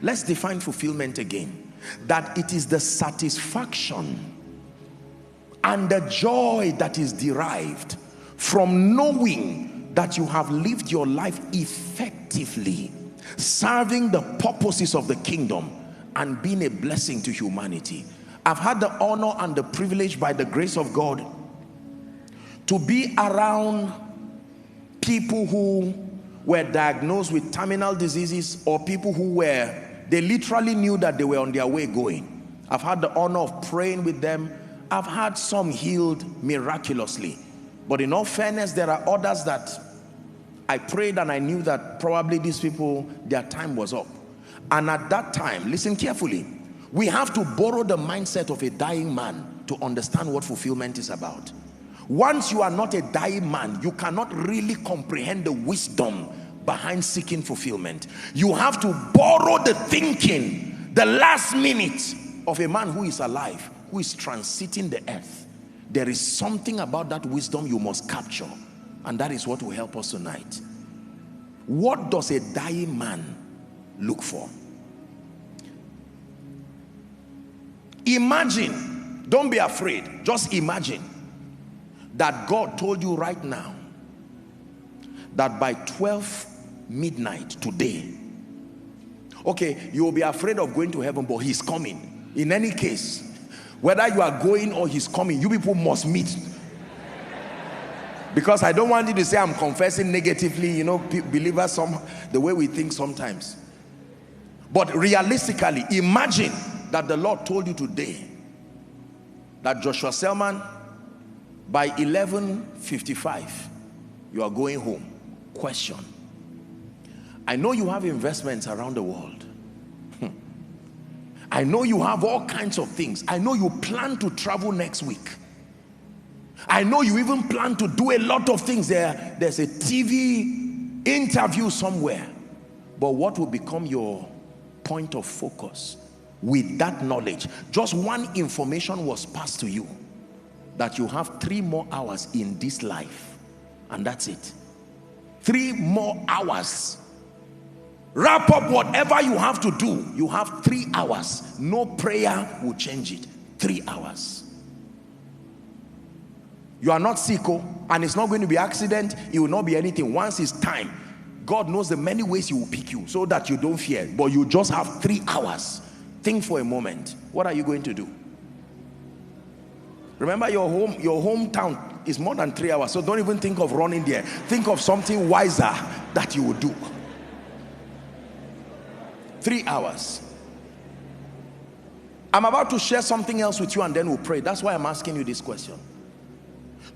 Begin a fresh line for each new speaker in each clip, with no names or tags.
Let's define fulfillment again. That it is the satisfaction and the joy that is derived from knowing that you have lived your life effectively, serving the purposes of the kingdom and being a blessing to humanity. I've had the honor and the privilege, by the grace of God, to be around people who were diagnosed with terminal diseases, or people who they literally knew that they were on their way going. I've had the honor of praying with them. I've had some healed miraculously. But in all fairness, there are others that I prayed and I knew that probably these people, their time was up. And at that time, listen carefully, we have to borrow the mindset of a dying man to understand what fulfillment is about. Once you are not a dying man, you cannot really comprehend the wisdom behind seeking fulfillment. You have to borrow the thinking, the last minute of a man who is alive, who is transiting the earth. There is something about that wisdom you must capture, and that is what will help us tonight. What does a dying man look for? Imagine, don't be afraid, just imagine that God told you right now that by 12 midnight today, okay, you will be afraid of going to heaven, but he's coming. In any case, whether you are going or he's coming, you people must meet. Because I don't want you to say I'm confessing negatively, you know, believers, the way we think sometimes. But realistically, imagine that the Lord told you today that Joshua Selman, by 11:55, you are going home. Question. I know you have investments around the world. I know you have all kinds of things. I know you plan to travel next week. I know you even plan to do a lot of things. There's a TV interview somewhere. But what will become your point of focus with that knowledge? Just one information was passed to you, that you have 3 more hours in this life, and that's it. 3 more hours. Wrap up whatever you have to do. You have 3 hours. No prayer will change it. 3 hours. You are not sick, and it's not going to be accident. It will not be anything. Once it's time, God knows the many ways he will pick you so that you don't fear. But you just have 3 hours. Think for a moment. What are you going to do? Remember, your hometown is more than 3 hours, so don't even think of running there. Think of something wiser that you will do. 3 hours. I'm about to share something else with you, and then we'll pray. That's why I'm asking you this question.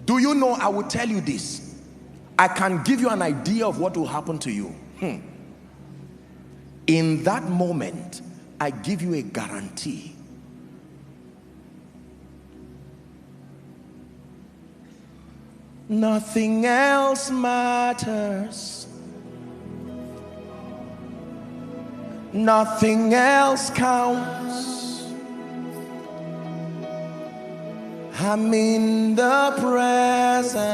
Do you know, I will tell you this, I can give you an idea of what will happen to you. In that moment, I give you a guarantee. Nothing else matters. Nothing else counts. I'm in the presence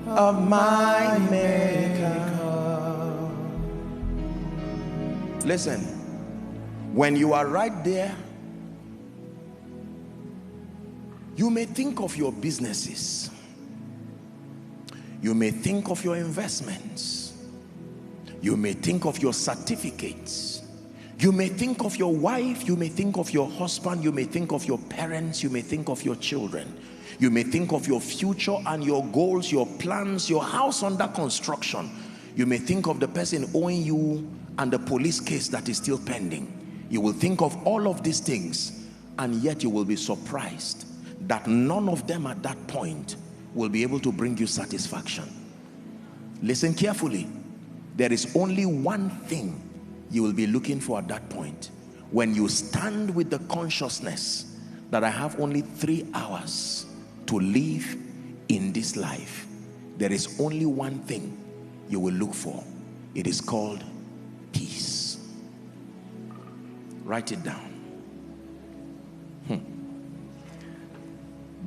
of my Maker. Listen, when you are right there, you may think of your businesses. You may think of your investments. You may think of your certificates. You may think of your wife. You may think of your husband. You may think of your parents. You may think of your children. You may think of your future and your goals, your plans, your house under construction. You may think of the person owing you and the police case that is still pending. You will think of all of these things, and yet you will be surprised that none of them at that point will be able to bring you satisfaction. Listen carefully. There is only one thing you will be looking for at that point. When you stand with the consciousness that I have only 3 hours to live in this life, there is only one thing you will look for. It is called peace. Write it down.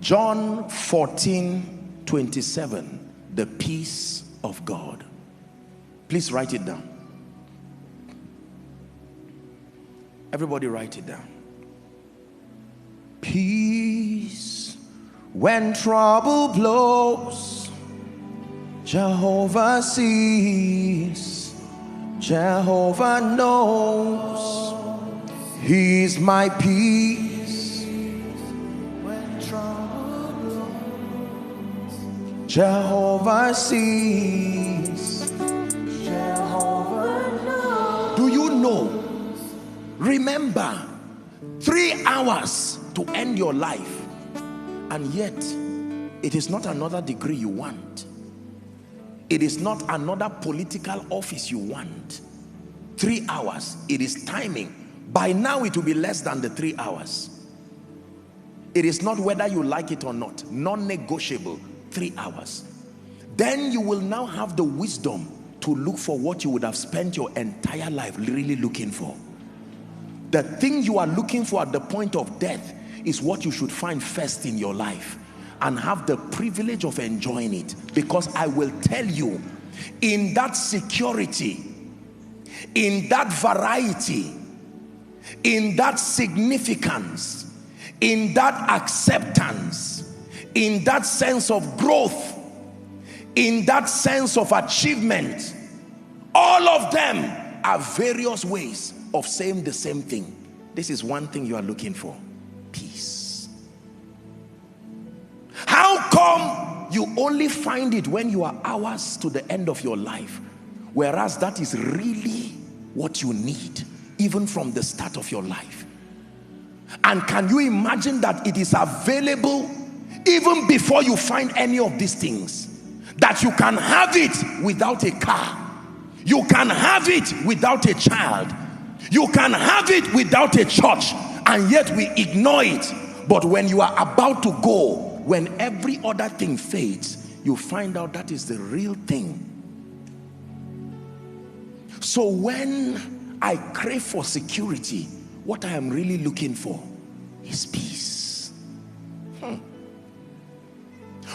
John 14:27, the peace of God. Please write it down. Everybody write it down. Peace when trouble blows. Jehovah sees, Jehovah knows. He's my peace when trouble blows. Jehovah sees, Jehovah knows. Do you know? Remember, 3 hours to end your life, and yet it is not another degree you want. It is not another political office you want. 3 hours, it is timing. By now it will be less than the 3 hours. It is not whether you like it or not, non-negotiable. 3 hours. Then you will now have the wisdom to look for what you would have spent your entire life really looking for. The thing you are looking for at the point of death is what you should find first in your life and have the privilege of enjoying it. Because I will tell you, in that security, in that variety, in that significance, in that acceptance, in that sense of growth, in that sense of achievement, all of them are various ways of saying the same thing. This is one thing you are looking for: peace. How come you only find it when you are hours to the end of your life, whereas that is really what you need even from the start of your life? And can you imagine that it is available even before you find any of these things? That you can have it without a car, you can have it without a child, you can have it without a church, and yet we ignore it. But when you are about to go, when every other thing fades, you find out that is the real thing. So when I crave for security, what I am really looking for is peace.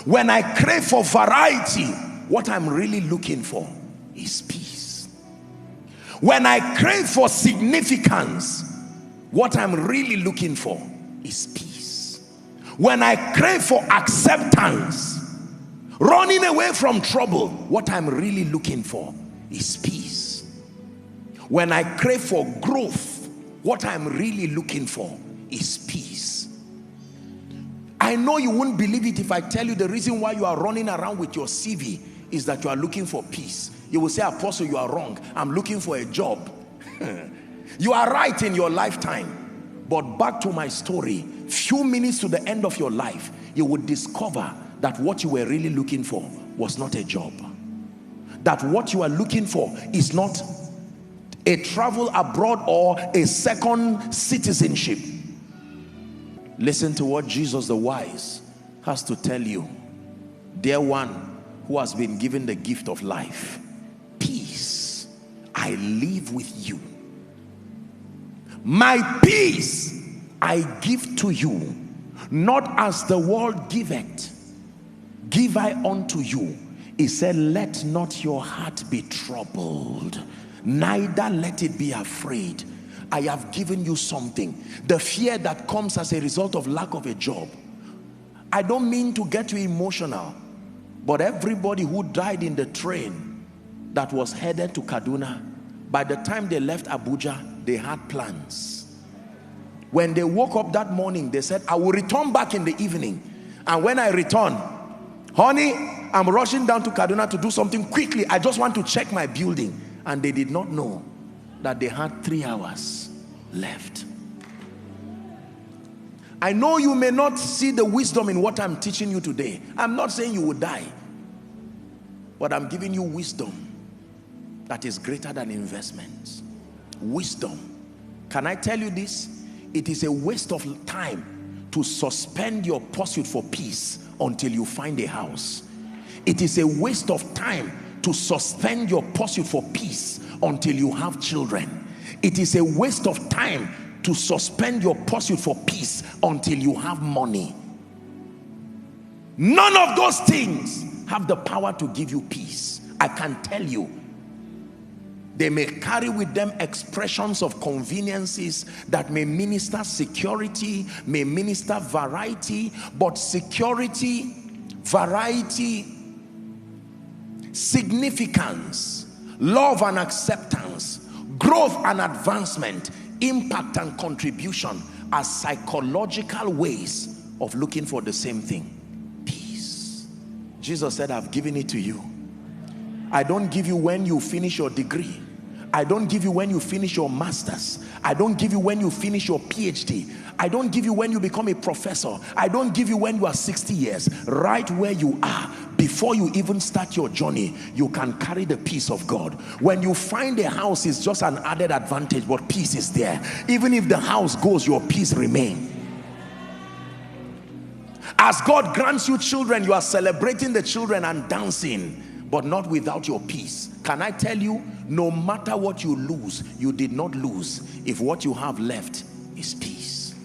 When I crave for variety, what I'm really looking for is peace. When I crave for significance, what I'm really looking for is peace. When I crave for acceptance, running away from trouble, what I'm really looking for is peace. When I crave for growth, what I'm really looking for is peace. I know you won't believe it if I tell you the reason why you are running around with your CV is that you are looking for peace. You will say, Apostle, you are wrong. I'm looking for a job. You are right in your lifetime. But back to my story, few minutes to the end of your life, you would discover that what you were really looking for was not a job. That what you are looking for is not a travel abroad or a second citizenship. Listen to what Jesus the wise has to tell you. Dear one who has been given the gift of life, peace I leave with you. My peace I give to you, not as the world giveth, give I unto you. He said, let not your heart be troubled, neither let it be afraid. I have given you something. The fear that comes as a result of lack of a job. I don't mean to get you emotional, but everybody who died in the train that was headed to Kaduna, by the time they left Abuja, they had plans. When they woke up that morning, they said, I will return back in the evening. And when I return, honey, I'm rushing down to Kaduna to do something quickly. I just want to check my building. And they did not know that they had 3 hours left. I know you may not see the wisdom in what I'm teaching you today. I'm not saying you will die, but I'm giving you wisdom that is greater than investments. Wisdom. Can I tell you this? It is a waste of time to suspend your pursuit for peace until you find a house. It is a waste of time to suspend your pursuit for peace until you have children. It is a waste of time to suspend your pursuit for peace until you have money. None of those things have the power to give you peace. I can tell you, They may carry with them expressions of conveniences that may minister security, may minister variety, but security, variety, significance, love and acceptance, growth and advancement, impact and contribution are psychological ways of looking for the same thing: peace. Jesus said, I've given it to you. I don't give you when you finish your degree. I don't give you when you finish your master's. I don't give you when you finish your PhD. I don't give you when you become a professor. I don't give you when you are 60 years. Right where you are, before you even start your journey, you can carry the peace of God. When you find a house, it's just an added advantage, but peace is there. Even if the house goes, your peace remains. As God grants you children, you are celebrating the children and dancing, but not without your peace. Can I tell you, no matter what you lose, you did not lose if what you have left is peace.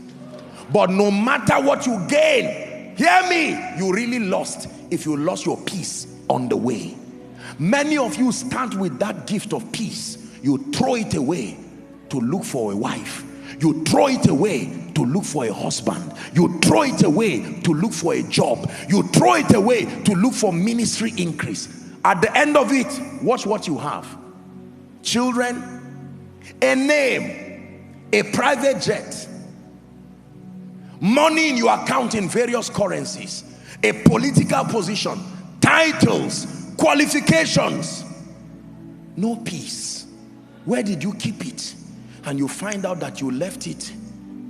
But no matter what you gain, hear me, you really lost if you lost your peace on the way. Many of you start with that gift of peace. You throw it away to look for a wife. You throw it away to look for a husband. You throw it away to look for a job. You throw it away to look for ministry increase. At the end of it, watch what you have: children, a name, a private jet, money in your account in various currencies, a political position, titles, qualifications, no peace. Where did you keep it? And you find out that you left it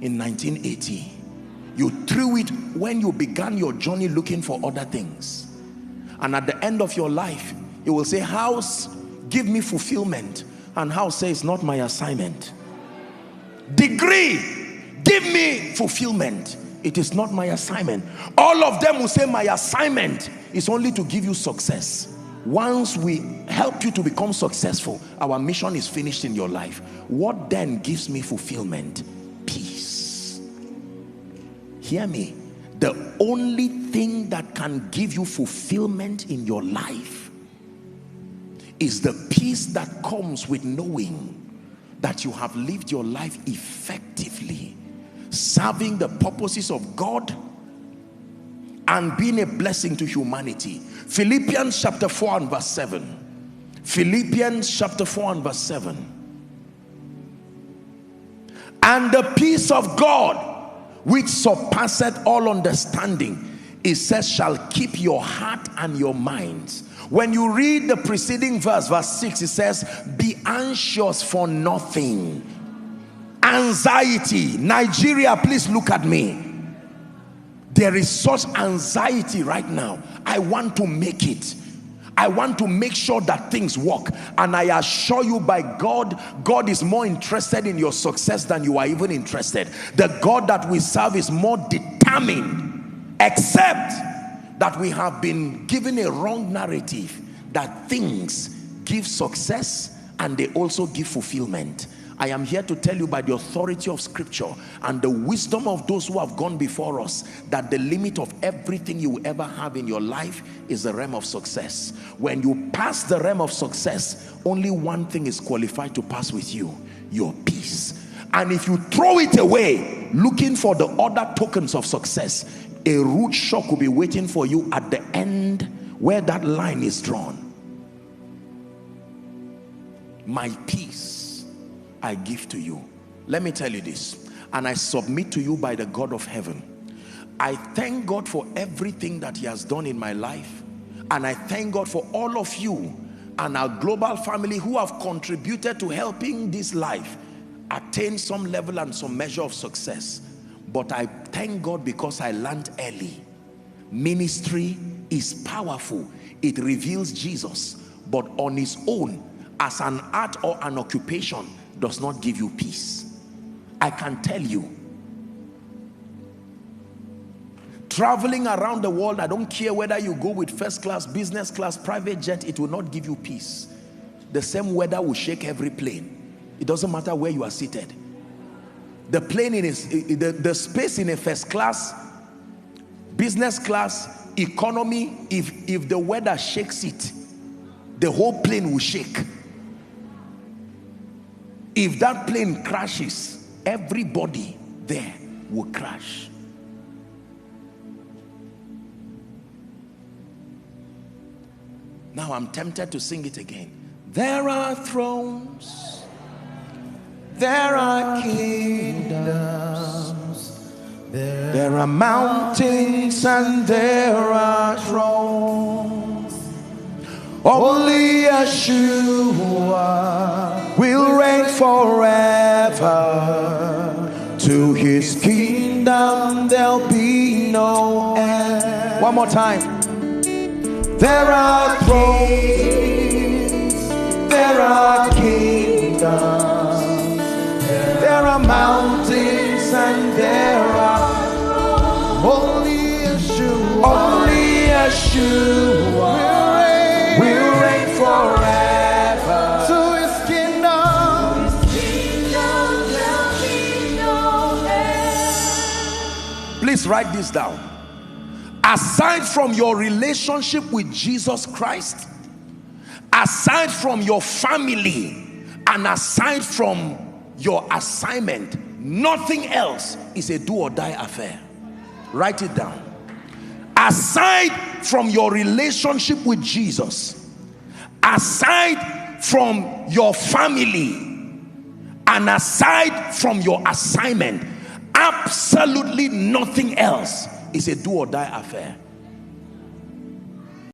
in 1980. You threw it when you began your journey looking for other things. And at the end of your life, you will say, house, give me fulfillment. And house says, not my assignment. Degree, give me fulfillment. It is not my assignment. All of them will say, my assignment is only to give you success. Once we help you to become successful, our mission is finished in your life. What then gives me fulfillment? Peace. Hear me. The only thing that can give you fulfillment in your life is the peace that comes with knowing that you have lived your life effectively, serving the purposes of God and being a blessing to humanity. Philippians chapter 4 and verse 7. Philippians chapter 4 and verse 7. And the peace of God, which surpasseth all understanding, it says, shall keep your heart and your minds. When you read the preceding verse, verse 6, it says, be anxious for nothing. Anxiety. Nigeria, please look at me. There is such anxiety right now. I want to make it. I want to make sure that things work. And I assure you, by God, God is more interested in your success than you are even interested. The God that we serve is more determined, except that we have been given a wrong narrative that things give success and they also give fulfillment. I am here to tell you by the authority of scripture and the wisdom of those who have gone before us that the limit of everything you will ever have in your life is the realm of success. When you pass the realm of success, only one thing is qualified to pass with you: your peace. And if you throw it away looking for the other tokens of success, a rude shock will be waiting for you at the end where that line is drawn. My peace I give to you. Let me tell you this, and I submit to you by the God of heaven. I thank God for everything that he has done in my life, and I thank God for all of you and our global family who have contributed to helping this life attain some level and some measure of success. But I thank God because I learned early. Ministry is powerful. It reveals Jesus, but on its own, as an art or an occupation, does not give you peace. I can tell you, traveling around the world, I don't care whether you go with first class, business class, private jet, it will not give you peace. The same weather will shake every plane. It doesn't matter where you are seated. The plane the space in a first class, business class, economy, if the weather shakes it, the whole plane will shake. If that plane crashes, everybody there will crash. Now I'm tempted to sing it again. There are thrones, there are kingdoms, there are mountains and there are thrones. Only Yeshua will reign forever. To his kingdom there'll be no end. One more time. There are thrones, there are kingdoms, there are mountains and there are only Yeshua will reign forever. To his kingdom there'll be no end. Please write this down. Aside from your relationship with Jesus Christ, aside from your family, and aside from your assignment, nothing else is a do or die affair. Write it down. Aside from your relationship with Jesus, aside from your family, and aside from your assignment, absolutely nothing else is a do or die affair.